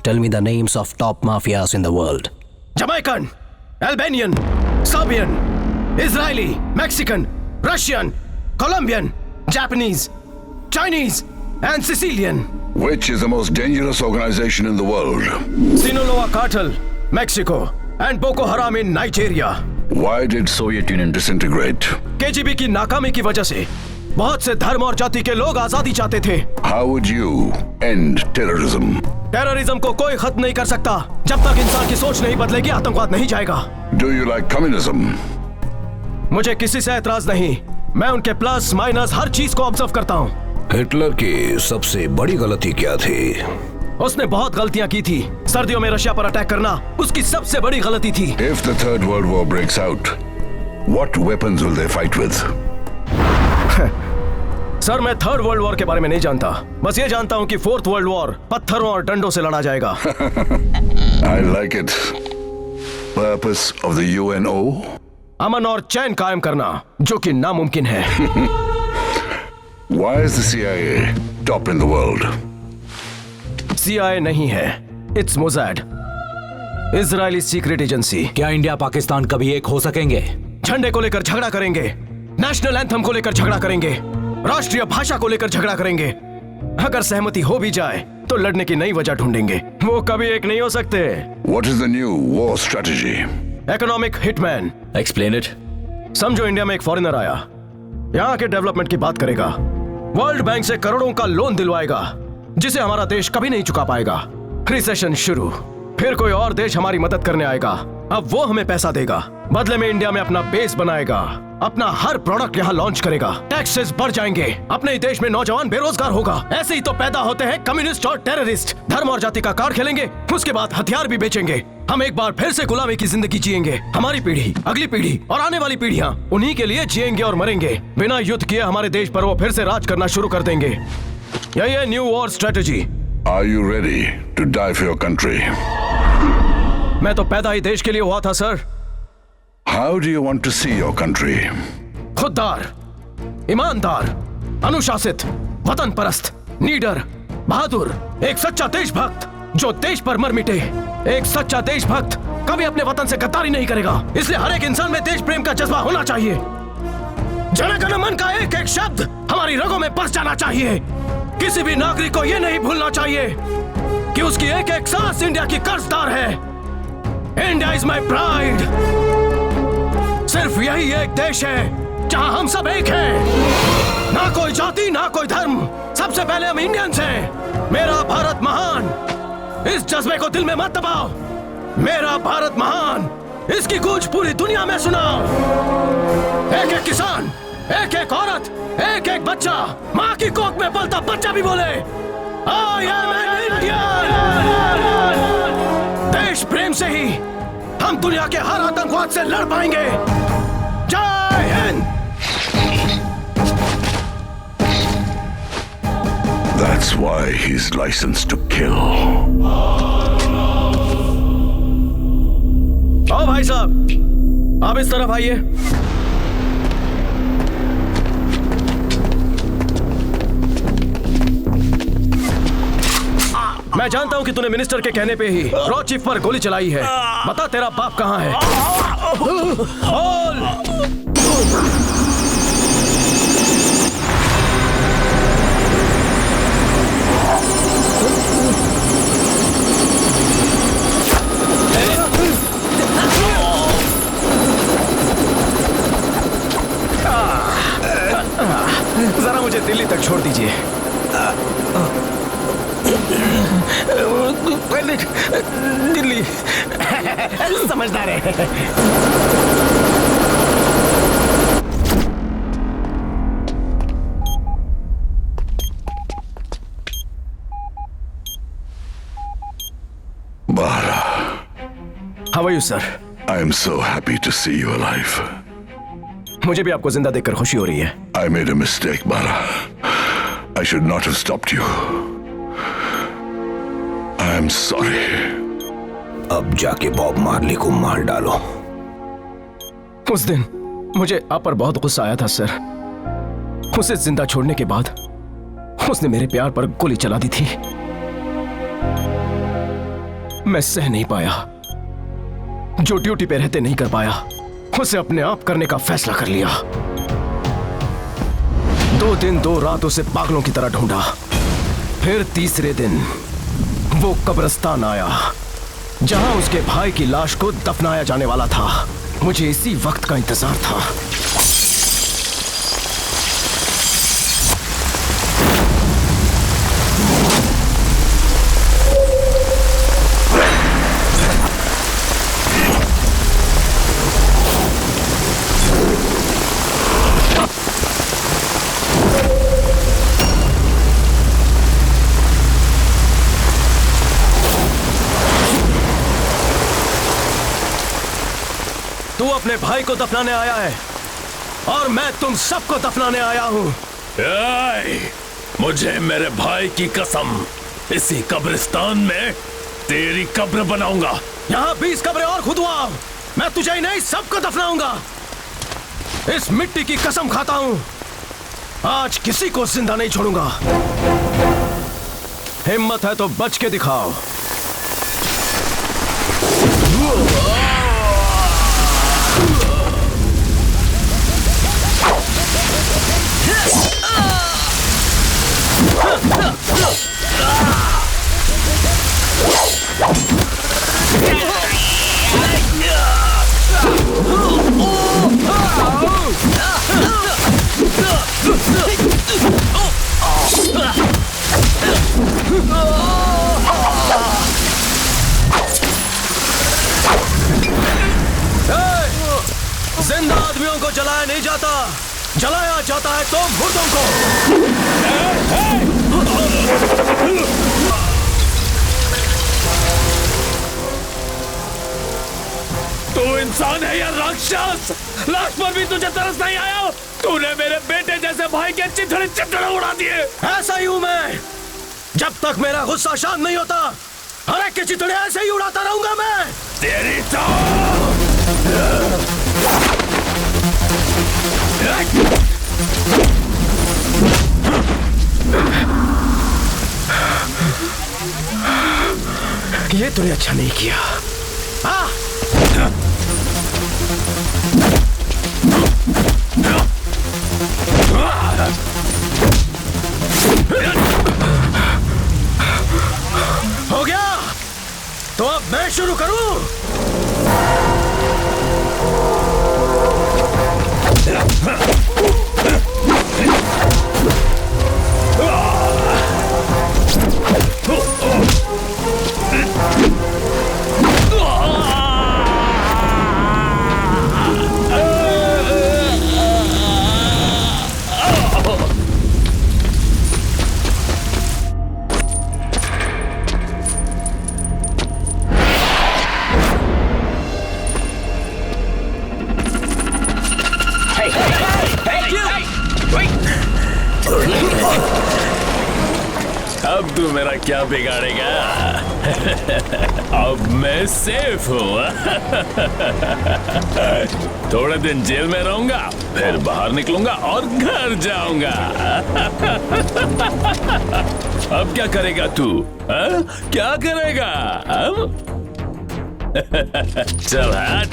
Tell me the names of top mafias in the world. Jamaican, Albanian, Serbian, Israeli, Mexican, Russian, Colombian, Japanese, Chinese, and Sicilian. Which is the most dangerous organization in the world? Sinaloa Cartel, Mexico, and Boko Haram in Nigeria. Why did Soviet Union disintegrate? KGB की नाकामी की वजह से बहुत से धर्म और जाति के लोग आजादी चाहते थे। How would you end terrorism? Terrorism को कोई खत्म नहीं कर सकता जब तक इंसान की सोच नहीं बदलेगी, आतंकवाद नहीं जाएगा। Do you like communism? मुझे किसी से एतराज नहीं, मैं उनके प्लस माइनस हर चीज को ऑब्जर्व करता हूँ। हिटलर की सबसे बड़ी गलती क्या थी? उसने बहुत गलतियां की थी। सर्दियों में रशिया पर अटैक करना उसकी सबसे बड़ी गलती थी। If the Third World War breaks out, what weapons will they fight with? Sir, मैं थर्ड वर्ल्ड वॉर के बारे में नहीं जानता, बस ये जानता हूँ कि फोर्थ वर्ल्ड वॉर पत्थरों और डंडों से लड़ा जाएगा। I like it. Purpose of the UNO? अमन और चैन कायम करना, जो कि नामुमकिन है। Why is the CIA top in the world? CIA नहीं है, it's Mossad, Israeli secret agency. क्या इंडिया पाकिस्तान कभी एक हो सकेंगे? झंडे को लेकर झगड़ा करेंगे, नेशनल एंथम को लेकर झगड़ा करेंगे, राष्ट्रीय भाषा को लेकर झगड़ा करेंगे। अगर सहमति हो भी जाए तो लड़ने की नई वजह ढूंढेंगे। वो कभी एक नहीं हो सकते। What is the new war strategy? Economic hitman. Explain it. समझो इंडिया में एक फॉरेनर आया, यहाँ के डेवलपमेंट की बात करेगा, वर्ल्ड बैंक से करोड़ों का लोन दिलवाएगा जिसे हमारा देश कभी नहीं चुका पाएगा। रिसेशन शुरू, फिर कोई और देश हमारी मदद करने आएगा, अब वो हमें पैसा देगा, बदले में इंडिया में अपना बेस बनाएगा, अपना हर प्रोडक्ट यहाँ लॉन्च करेगा, टैक्सेस बढ़ जाएंगे, अपने ही देश में नौजवान बेरोजगार होगा। ऐसे ही तो पैदा होते हैं कम्युनिस्ट और टेररिस्ट। धर्म और जाति का कार्ड खेलेंगे, उसके बाद हथियार भी बेचेंगे। हम एक बार फिर से गुलामी की जिंदगी जिएंगे। हमारी पीढ़ी, अगली पीढ़ी और आने वाली पीढ़ियां उन्हीं के लिए जिएंगे और मरेंगे। बिना युद्ध किए हमारे देश पर वो फिर से राज करना शुरू कर देंगे। यही है new war strategy. Are you ready to die for your country? मैं तो पैदा ही देश के लिए हुआ था sir. How do you want to see your country? खुददार, ईमानदार, अनुशासित, वतन परस्त, नीडर, बहादुर, एक सच्चा देशभक्त जो देश पर मर मिटे। एक सच्चा देशभक्त कभी अपने वतन से गद्दारी नहीं करेगा, इसलिए हर एक इंसान में देश प्रेम का जज्बा होना चाहिए। जन गण मन का एक एक शब्द हमारी रगों में बस जाना चाहिए। किसी भी नागरिक को यह नहीं भूलना चाहिए कि उसकी एक एक सांस इंडिया की कर्जदार है। India is my pride. सिर्फ यही एक देश है जहां हम सब एक हैं, ना कोई जाति ना कोई धर्म, सबसे पहले हम इंडियंस हैं। मेरा भारत महान, इस जज्बे को दिल में मत दबाओ। मेरा भारत महान, इसकी गूंज पूरी दुनिया में सुनाओ। एक एक किसान, एक एक औरत, एक एक बच्चा, माँ की कोख में पलता बच्चा भी बोले आई एम एन इंडियन। देश प्रेम से ही हम दुनिया के हर आतंकवाद से लड़ पाएंगे। जय Hind. That's why he's licensed to kill. आओ भाई साहब, आप इस तरफ आइए। मैं जानता हूं कि तूने मिनिस्टर के कहने पे ही रॉ चीफ पर गोली चलाई है। बता तेरा बाप कहां है? बोल। जरा मुझे दिल्ली तक छोड़ दीजिए। दिल्ली समझदार है। Bara, How are you, sir? I am so happy to see you alive. मुझे भी आपको जिंदा देखकर खुशी हो रही है। I made a mistake, Bara. I should not have stopped you. I am sorry. अब जाके बॉब मार्ली को मार डालो। उस दिन मुझे आप पर बहुत गुस्सा आया था सर। उसे जिंदा छोड़ने के बाद उसने मेरे प्यार पर गोली चला दी थी। मैं सह नहीं पाया। जो ड्यूटी पे रहते नहीं कर पाया, उसे अपने आप करने का फैसला कर लिया। 2 दिन 2 रात उसे पागलों की तरह ढूंढा। फिर तीसरे दिन वो कब्रिस्तान आया जहां उसके भाई की लाश को दफनाया जाने वाला था। मुझे इसी वक्त का इंतजार था। तू अपने भाई को दफनाने आया है और मैं तुम सबको दफनाने आया हूं। मुझे मेरे भाई की कसम, इसी कब्रिस्तान में तेरी कब्र बनाऊंगा। यहां 20 कब्रें और खुदवाओ, मैं तुझे ही नहीं सबको दफनाऊंगा। इस मिट्टी की कसम खाता हूं, आज किसी को जिंदा नहीं छोड़ूंगा। हिम्मत है तो बच के दिखाओ। जिंदा आदमियों को जलाया नहीं जाता, जलाया जाता है तो मुर्दों को। तू इंसान है या राक्षस? लाश पर भी तुझे तरस नहीं आया? तूने मेरे बेटे जैसे भाई के चिथड़े उड़ा दिए। ऐसा ही हूं मैं। जब तक मेरा गुस्सा शांत नहीं होता, हर एक के चिथड़े ऐसे ही उड़ाता रहूंगा मैं। तेरी तो ये तूने अच्छा नहीं किया। हाँ? हो गया तो अब मैं शुरू करूं। अब तू मेरा क्या बिगाड़ेगा? अब मैं सेफ हूँ। थोड़े दिन जेल में रहूंगा, फिर बाहर निकलूंगा और घर जाऊंगा। अब क्या करेगा तू? क्या करेगा? चल हट।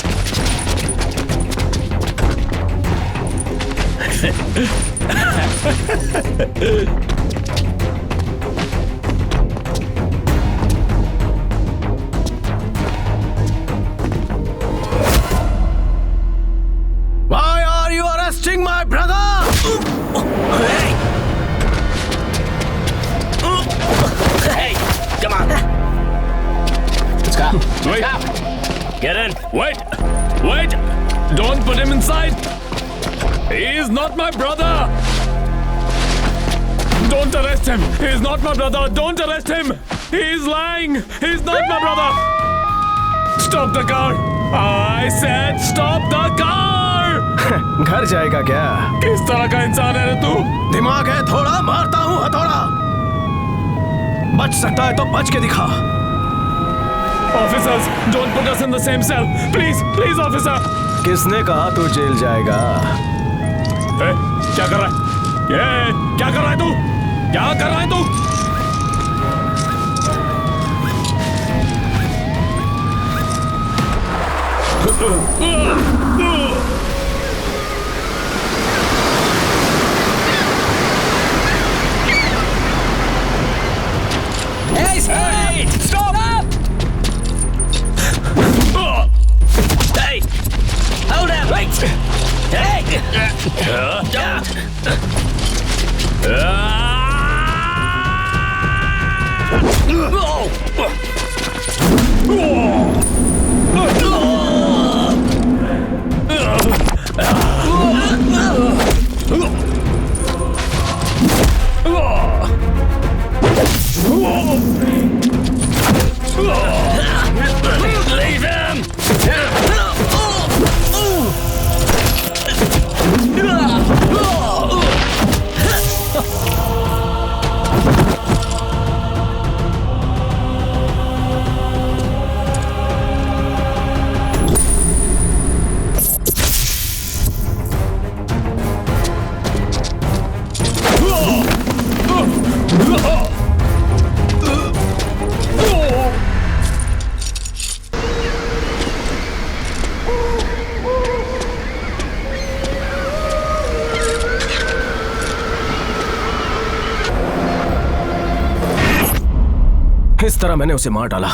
Why are you arresting my brother? Hey, come on. Let's go. Wait. Get in. Wait. Don't put him inside. He is not my brother. Don't arrest him. He is not my brother. Don't arrest him. He is lying. He is not my brother. Stop the car. I said stop the car. घर जाएगा क्या? किस तरह का इंसान है रे तू? दिमाग है थोड़ा, मारता हूँ हथौड़ा। बच सकता है तो बच के दिखा। Officers, don't put us in the same cell. Please, officer. किसने कहा तू जेल जाएगा? क्या कर रहा है? क्या कर रहा है तू? क्या कर रहा है तू? Hey, stop! Hey! Hold up! Wait! Hey! Don't! Leave him! इस तरह मैंने उसे मार डाला।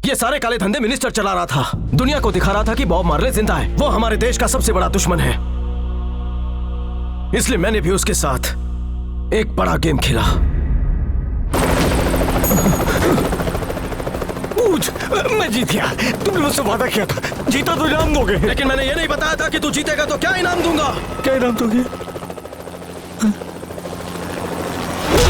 ये सारे काले धंधे मिनिस्टर चला रहा था। दुनिया को दिखा रहा था कि बॉब मार्ले जिंदा है। वो हमारे देश का सबसे बड़ा दुश्मन है। इसलिए मैंने भी उसके साथ एक बड़ा गेम खेला। मैं जीत गया। तुमने मुझसे वादा किया था, जीता तो इनाम दोगे। लेकिन मैंने ये नहीं बताया था कि तू जीतेगा तो क्या इनाम दूंगा। क्या इनाम दोगे?